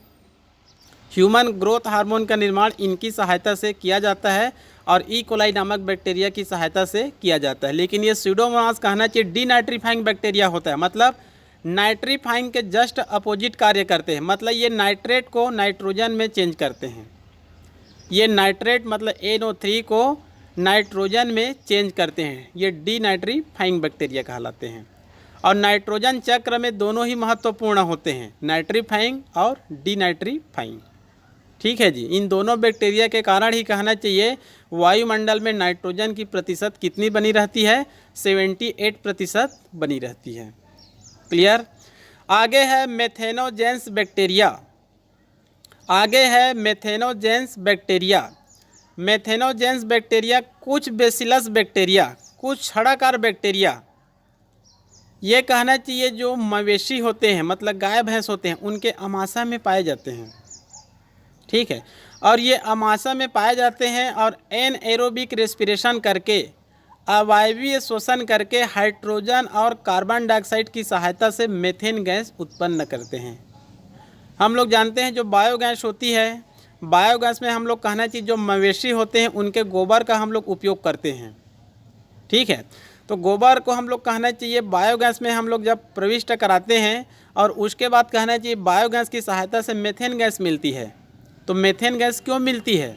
Human growth hormone का निर्माण इनकी सहायता से किया जाता है और ई कोलाई नामक बैक्टीरिया की सहायता से किया जाता है। लेकिन ये स्यूडोमोनास कहना चाहिए डीनाइट्रीफाइंग बैक्टीरिया होता है, मतलब नाइट्रीफाइंग के जस्ट अपोजिट कार्य करते हैं। मतलब ये नाइट्रेट को नाइट्रोजन में चेंज करते हैं। ये नाइट्रेट मतलब NO3 को नाइट्रोजन में चेंज करते हैं। ये डीनाइट्रीफाइंग बैक्टीरिया कहलाते हैं। और नाइट्रोजन चक्र में दोनों ही महत्वपूर्ण होते हैं, नाइट्रीफाइंग और डीनाइट्रीफाइंग। ठीक है जी, इन दोनों बैक्टीरिया के कारण ही कहना चाहिए वायुमंडल में नाइट्रोजन की प्रतिशत कितनी बनी रहती है, 78% बनी रहती है। क्लियर। आगे है मेथेनोजेंस बैक्टीरिया। मेथेनोजेंस बैक्टीरिया कुछ बेसिलस बैक्टीरिया, कुछ छड़ाकार बैक्टीरिया, ये कहना चाहिए जो मवेशी होते हैं मतलब गाय भैंस होते हैं, उनके अमाशा में पाए जाते हैं। ठीक है, और ये अमाशा में पाए जाते हैं और एनएरोबिक रेस्पिरेशन करके, अवायवीय शोषण करके हाइड्रोजन और कार्बन डाइऑक्साइड की सहायता से मेथेन गैस उत्पन्न करते हैं। हम लोग जानते हैं जो बायोगैस होती है, बायोगैस में हम लोग कहना चाहिए जो मवेशी होते हैं उनके गोबर का हम लोग उपयोग करते हैं। ठीक है, तो गोबर को हम लोग कहना चाहिए बायोगैस में हम लोग जब प्रविष्ट कराते हैं और उसके बाद कहना चाहिए बायोगैस की सहायता से मेथेन गैस मिलती है। तो मेथेन गैस क्यों मिलती है?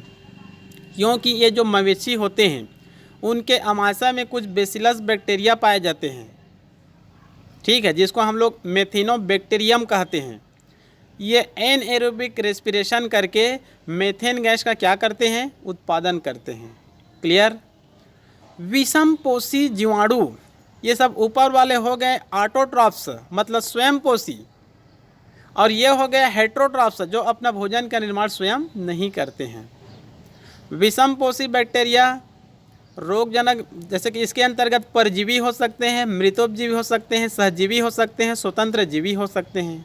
क्योंकि ये जो मवेशी होते हैं उनके अमाशा में कुछ बेसिलस बैक्टीरिया पाए जाते हैं। ठीक है, जिसको हम लोग मेथिनोबैक्टीरियम कहते हैं। ये एनएरोबिक रेस्पिरेशन करके मेथेन गैस का क्या करते हैं, उत्पादन करते हैं। क्लियर। विषमपोषी जीवाणु, ये सब ऊपर वाले हो गए ऑटोट्रॉफ्स मतलब स्वयंपोषी, और ये हो गए हेटेरोट्रॉफ्स जो अपना भोजन का निर्माण स्वयं नहीं करते हैं। विषमपोषी बैक्टीरिया रोगजनक, जैसे कि इसके अंतर्गत परजीवी हो सकते हैं, मृतोपजीवी हो सकते हैं, सहजीवी हो सकते हैं, स्वतंत्र जीवी हो सकते हैं।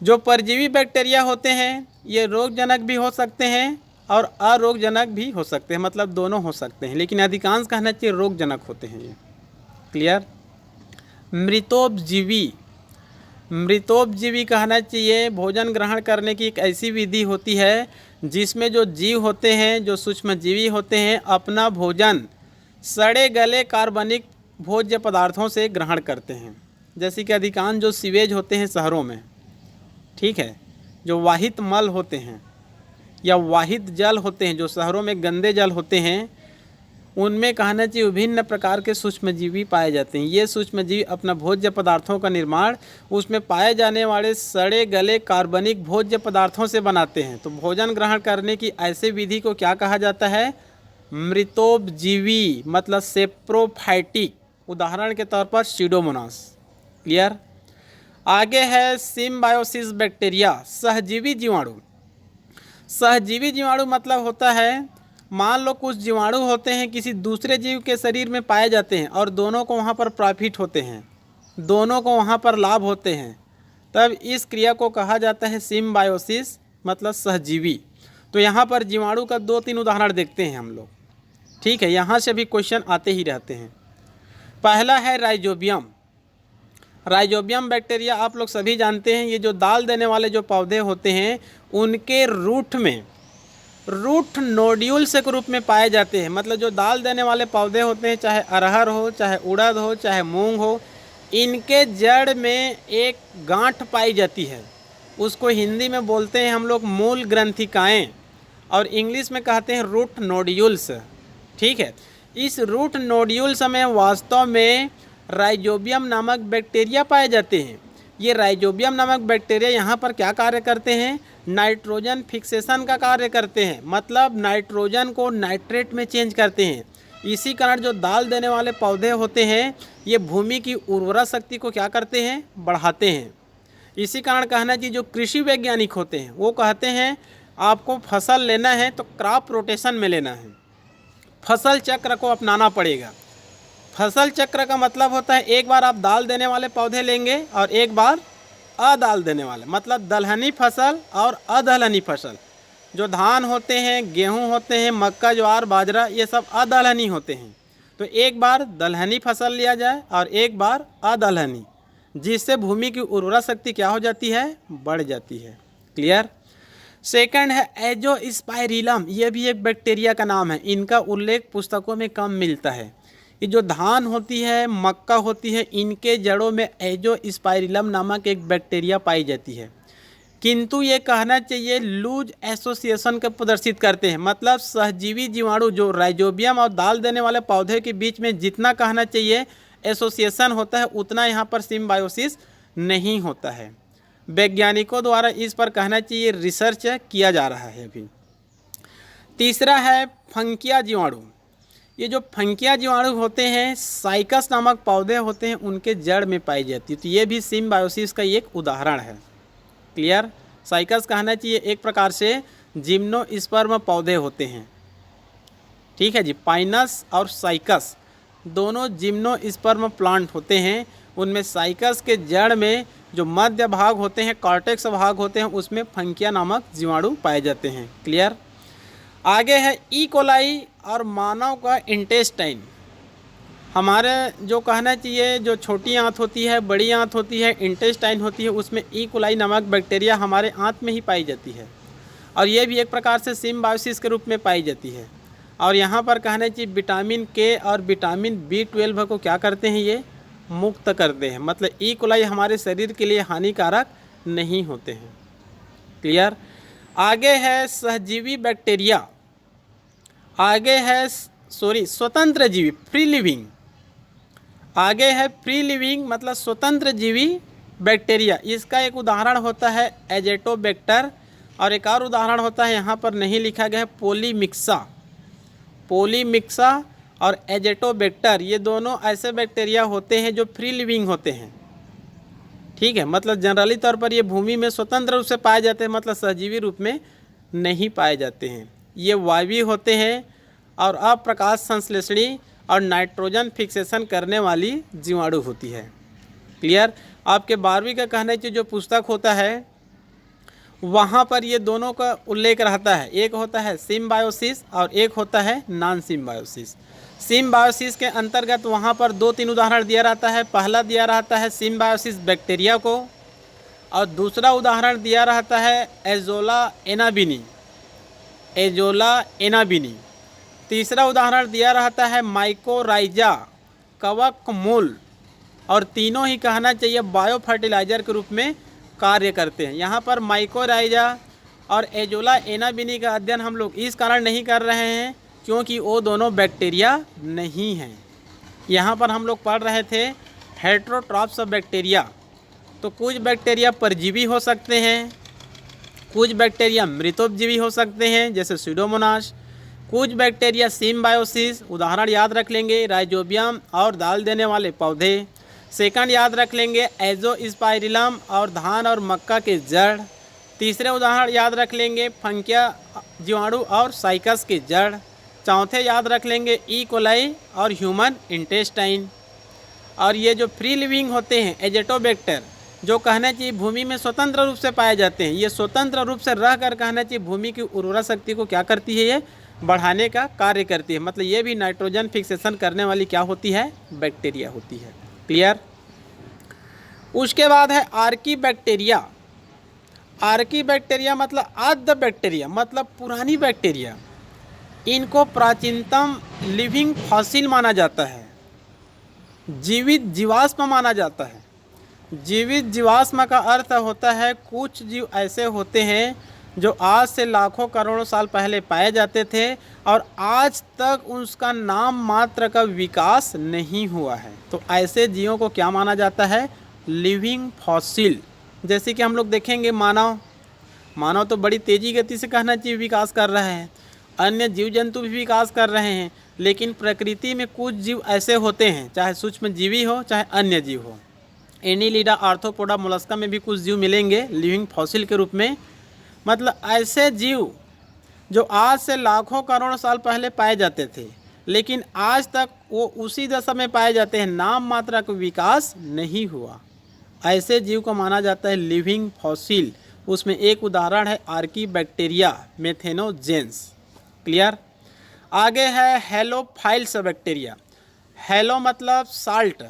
जो परजीवी बैक्टीरिया होते हैं ये रोगजनक भी हो सकते हैं और अरोगजनक भी हो सकते हैं, मतलब दोनों हो सकते हैं, लेकिन अधिकांश कहना चाहिए रोगजनक होते हैं ये। क्लियर। मृतोपजीवी कहना चाहिए भोजन ग्रहण करने की एक ऐसी विधि होती है जिसमें जो जीव होते हैं, जो सूक्ष्मजीवी होते हैं, अपना भोजन सड़े गले कार्बनिक भोज्य पदार्थों से ग्रहण करते हैं। जैसे कि अधिकांश जो सीवेज होते हैं शहरों में, ठीक है, जो वाहित मल होते हैं या वाहित जल होते हैं, जो शहरों में गंदे जल होते हैं, उनमें कहना चाहिए विभिन्न प्रकार के सूक्ष्मजीवी पाए जाते हैं। ये सूक्ष्मजीवी अपना भोज्य पदार्थों का निर्माण उसमें पाए जाने वाले सड़े गले कार्बनिक भोज्य पदार्थों से बनाते हैं। तो भोजन ग्रहण करने की ऐसे विधि को क्या कहा जाता है, मृतोपजीवी मतलब सेप्रोफाइटिक। उदाहरण के तौर पर स्यूडोमोनास। क्लियर। आगे है सिम्बायोसिस बैक्टीरिया, सहजीवी जीवाणु। सहजीवी जीवाणु मतलब होता है, मान लो कुछ जीवाणु होते हैं किसी दूसरे जीव के शरीर में पाए जाते हैं और दोनों को वहाँ पर प्रॉफिट होते हैं, दोनों को वहाँ पर लाभ होते हैं, तब इस क्रिया को कहा जाता है सिम्बायोसिस मतलब सहजीवी। तो यहाँ पर जीवाणु का 2-3 उदाहरण देखते हैं हम लोग। ठीक है, यहाँ से भी क्वेश्चन आते ही रहते हैं। पहला है राइजोबियम। राइजोबियम बैक्टीरिया आप लोग सभी जानते हैं, ये जो दाल देने वाले जो पौधे होते हैं उनके रूट में रूट नोड्यूल्स के रूप में पाए जाते हैं। मतलब जो दाल देने वाले पौधे होते हैं, चाहे अरहर हो, चाहे उड़द हो, चाहे मूंग हो, इनके जड़ में एक गांठ पाई जाती है। उसको हिंदी में बोलते हैं हम लोग मूल ग्रंथिकाएँ और इंग्लिश में कहते हैं रूट नोड्यूल्स। ठीक है, इस रूट नोड्यूल्स में वास्तव में राइजोबियम नामक बैक्टीरिया पाए जाते हैं। ये राइजोबियम नामक बैक्टीरिया यहाँ पर क्या कार्य करते हैं, नाइट्रोजन फिक्सेशन का कार्य करते हैं, मतलब नाइट्रोजन को नाइट्रेट में चेंज करते हैं। इसी कारण जो दाल देने वाले पौधे होते हैं ये भूमि की उर्वरा शक्ति को क्या करते हैं, बढ़ाते हैं। इसी कारण कहना चाहिए जो कृषि वैज्ञानिक होते हैं वो कहते हैं आपको फसल लेना है तो क्रॉप रोटेशन में लेना है, फसल चक्र को अपनाना पड़ेगा। फसल चक्र का मतलब होता है एक बार आप दाल देने वाले पौधे लेंगे और एक बार अदाल देने वाले, मतलब दलहनी फसल और अदलहनी फसल। जो धान होते हैं, गेहूं होते हैं, मक्का, ज्वार, बाजरा, ये सब अदलहनी होते हैं। तो एक बार दलहनी फसल लिया जाए और एक बार अदलहनी, जिससे भूमि की उर्वरा शक्ति क्या हो जाती है, बढ़ जाती है। क्लियर। सेकंड है एजोस्पाइरिलम, ये भी एक बैक्टीरिया का नाम है। इनका उल्लेख पुस्तकों में कम मिलता है। ये जो धान होती है, मक्का होती है, इनके जड़ों में एजोस्पाइरिलम नामक एक बैक्टीरिया पाई जाती है। किंतु ये कहना चाहिए लूज एसोसिएशन का प्रदर्शित करते हैं, मतलब सहजीवी जीवाणु जो राइजोबियम और दाल देने वाले पौधे के बीच में जितना कहना चाहिए एसोसिएशन होता है, उतना यहाँ पर सिम्बायोसिस नहीं होता है। वैज्ञानिकों द्वारा इस पर कहना चाहिए रिसर्च किया जा रहा है अभी। तीसरा है फंकिया जीवाणु। ये जो फंकिया जीवाणु होते हैं, साइकस नामक पौधे होते हैं, उनके जड़ में पाई जाती है। तो ये भी सिम्बायोसिस का एक उदाहरण है। क्लियर। साइकस कहना चाहिए एक प्रकार से जिम्नोस्पर्म पौधे होते हैं। ठीक है जी। पाइनस और साइकस दोनों जिम्नोस्पर्म प्लांट होते हैं। उनमें साइकस के जड़ में जो मध्य भाग होते हैं, कॉर्टेक्स भाग होते हैं, उसमें फंकिया नामक जीवाणु पाए जाते हैं। क्लियर। आगे है ई कोलाई और मानव का इंटेस्टाइन। हमारे जो कहना चाहिए जो छोटी आंत होती है, बड़ी आंत होती है, इंटेस्टाइन होती है, उसमें ई कोलाई नामक बैक्टीरिया हमारे आंत में ही पाई जाती है और ये भी एक प्रकार से सिम्बायोसिस के रूप में पाई जाती है। और यहाँ पर कहना चाहिए विटामिन के और विटामिन B12 को क्या करते हैं, ये मुक्त करते हैं। मतलब ई कोलाई हमारे शरीर के लिए हानिकारक नहीं होते हैं। क्लियर। आगे है सहजीवी बैक्टीरिया। आगे है स्वतंत्र जीवी, फ्री लिविंग। आगे है फ्री लिविंग मतलब स्वतंत्र जीवी बैक्टीरिया। इसका एक उदाहरण होता है एजेटोबैक्टर और एक और उदाहरण होता है, यहाँ पर नहीं लिखा गया है, पोलीमिक्सा। पोलीमिक्सा और एजेटोबैक्टर ये दोनों ऐसे बैक्टीरिया होते हैं जो फ्री लिविंग होते हैं। ठीक है। मतलब जनरली तौर पर ये भूमि में स्वतंत्र रूप से पाए जाते हैं, मतलब सहजीवी रूप में नहीं पाए जाते हैं। ये वायवीय होते हैं और अप्रकाश संश्लेषणी और नाइट्रोजन फिक्सेशन करने वाली जीवाणु होती है। क्लियर। आपके 12वीं का कहना चाहिए जो पुस्तक होता है वहाँ पर ये दोनों का उल्लेख रहता है। एक होता है सिम्बायोसिस और एक होता है नॉन सिम्बायोसिस। सिम्बायोसिस के अंतर्गत वहाँ पर 2-3 उदाहरण दिया रहता है। पहला दिया रहता है सिम्बायोसिस बैक्टीरिया को और दूसरा उदाहरण दिया रहता है एजोला एनाबिनी। एजोला एनाबिनी। तीसरा उदाहरण दिया रहता है माइकोराइजा कवक मूल और तीनों ही कहना चाहिए बायो फर्टिलाइजर के रूप में कार्य करते हैं। यहाँ पर माइकोराइजा और एजोला एनाबिनी का अध्ययन हम लोग इस कारण नहीं कर रहे हैं क्योंकि वो दोनों बैक्टीरिया नहीं हैं। यहाँ पर हम लोग पढ़ रहे थे हेट्रोट्रॉप्स ऑफ बैक्टीरिया। तो कुछ बैक्टीरिया परजीवी हो सकते हैं, कुछ बैक्टीरिया मृतोपजीवी हो सकते हैं जैसे स्यूडोमोनास, कुछ बैक्टीरिया सिम्बायोसिस, उदाहरण याद रख लेंगे राइजोबियम और दाल देने वाले पौधे। सेकंड याद रख लेंगे एजोस्पाइरिलम और धान और मक्का के जड़। तीसरे उदाहरण याद रख लेंगे फंकिया जीवाणु और साइकस के जड़। चौथे याद रख लेंगे ई कोलाई और ह्यूमन इंटेस्टाइन। और ये जो फ्री लिविंग होते हैं एजेटोबैक्टर जो कहना चाहिए भूमि में स्वतंत्र रूप से पाए जाते हैं, ये स्वतंत्र रूप से रह कर कहना चाहिए भूमि की उर्वरा शक्ति को क्या करती है, ये बढ़ाने का कार्य करती है। मतलब ये भी नाइट्रोजन फिक्सेशन करने वाली क्या होती है, बैक्टीरिया होती है। क्लियर। उसके बाद है आर्की बैक्टीरिया। आर्की बैक्टीरिया मतलब आद्य बैक्टीरिया मतलब पुरानी बैक्टीरिया। इनको प्राचीनतम लिविंग फॉसिल माना जाता है, जीवित जीवाश्म माना जाता है। जीवित जीवाश्म का अर्थ होता है कुछ जीव ऐसे होते हैं जो आज से लाखों करोड़ों साल पहले पाए जाते थे और आज तक उसका नाम मात्र का विकास नहीं हुआ है। तो ऐसे जीवों को क्या माना जाता है, लिविंग फॉसिल। जैसे कि हम लोग देखेंगे मानव तो बड़ी तेज़ी गति से कहना चाहिए विकास कर रहे हैं, अन्य जीव जंतु भी विकास कर रहे हैं, लेकिन प्रकृति में कुछ जीव ऐसे होते हैं, चाहे सूक्ष्म जीवी हो चाहे अन्य जीव हो। एनीलिडा, आर्थ्रोपोडा, मोलस्का में भी कुछ जीव मिलेंगे लिविंग फॉसिल के रूप में। मतलब ऐसे जीव जो आज से लाखों करोड़ साल पहले पाए जाते थे लेकिन आज तक वो उसी दशा में पाए जाते हैं, नाम मात्र का विकास नहीं हुआ। ऐसे जीव को माना जाता है लिविंग फॉसिल। उसमें एक उदाहरण है आर्कीबैक्टीरिया मेथेनोजेंस। क्लियर। आगे है हेलोफाइल्स बैक्टीरिया। हेलो मतलब साल्ट,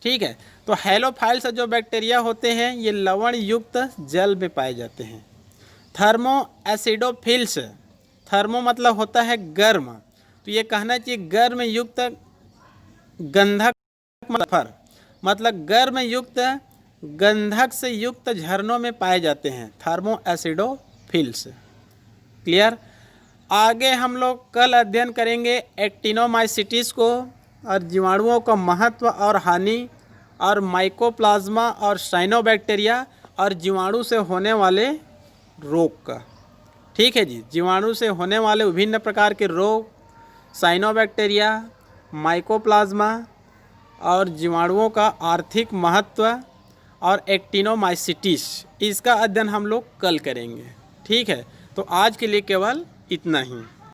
ठीक है। तो हेलोफाइल्स जो बैक्टीरिया होते हैं ये लवण युक्त जल में पाए जाते हैं। थर्मो एसिडोफिल्स, थर्मो मतलब होता है गर्म, तो ये कहना चाहिए गर्म युक्त गंधक मतलब गर्म युक्त गंधक से युक्त झरनों में पाए जाते हैं, थर्मो एसिडोफिल्स। क्लियर। आगे हम लोग कल अध्ययन करेंगे एक्टिनोमाइसिटिस को और जीवाणुओं का महत्व और हानि, और माइकोप्लाज्मा और साइनोबैक्टीरिया और जीवाणु से होने वाले रोग का। ठीक है जी, जीवाणु से होने वाले विभिन्न प्रकार के रोग, साइनोबैक्टीरिया, माइकोप्लाज्मा और जीवाणुओं का आर्थिक महत्व और एक्टिनोमाइसिटिस, इसका अध्ययन हम लोग कल करेंगे। ठीक है, तो आज के लिए केवल इतना ही।